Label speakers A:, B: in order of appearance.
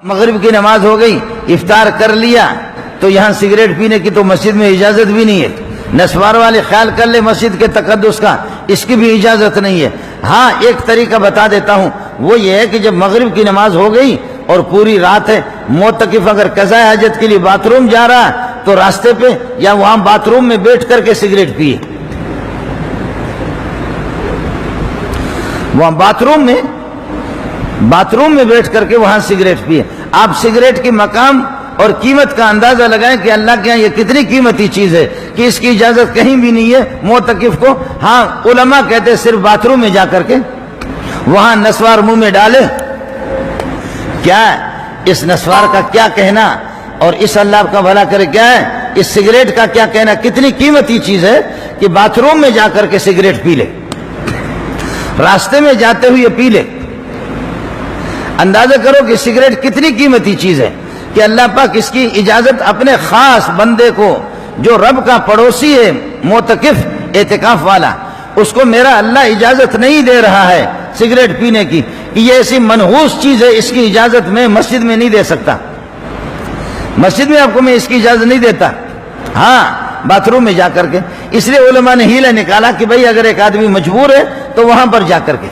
A: مغرب کی نماز ہو گئی، افطار کر لیا، تو یہاں سگریٹ پینے کی تو مسجد میں اجازت بھی نہیں ہے۔ نسوار والے خیال کر لے مسجد کے تقدس کا، اس کی بھی اجازت نہیں ہے۔ ہاں ایک طریقہ بتا دیتا ہوں، وہ یہ ہے کہ جب مغرب کی نماز ہو گئی اور پوری رات ہے، معتکف اگر قضاء حاجت کے لیے باتھ روم جا رہا ہے تو راستے پہ یا وہاں باتھ روم میں بیٹھ کر کے سگریٹ پیے۔ وہاں باتھ روم میں بیٹھ کر کے وہاں سگریٹ پیے۔ آپ سگریٹ کی مقام اور قیمت کا اندازہ لگائیں کہ اللہ کے یہاں یہ کتنی قیمتی چیز ہے کہ اس کی اجازت کہیں بھی نہیں ہے معتکف کو۔ ہاں علماء کہتے ہیں صرف باتھ روم میں جا کر کے وہاں نسوار منہ میں ڈالے۔ کیا ہے اس نسوار کا کیا کہنا، اور اس اللہ کا بھلا کرے کیا ہے اس سگریٹ کا کیا کہنا، کتنی قیمتی چیز ہے کہ باتھ روم میں جا کر کے سگریٹ پی لے، راستے میں جاتے ہوئے پی لے۔ اندازہ کرو کہ سگریٹ کتنی قیمتی چیز ہے کہ اللہ پاک اس کی اجازت اپنے خاص بندے کو جو رب کا پڑوسی ہے، معتکف اعتکاف والا، اس کو میرا اللہ اجازت نہیں دے رہا ہے سگریٹ پینے کی، کہ یہ ایسی منحوس چیز ہے، اس کی اجازت میں مسجد میں نہیں دے سکتا، مسجد میں آپ کو میں اس کی اجازت نہیں دیتا، ہاں باتھ روم میں جا کر کے۔ اس لیے علماء نے ہیلہ نکالا کہ بھئی اگر ایک آدمی مجبور ہے تو وہاں پر جا کر کے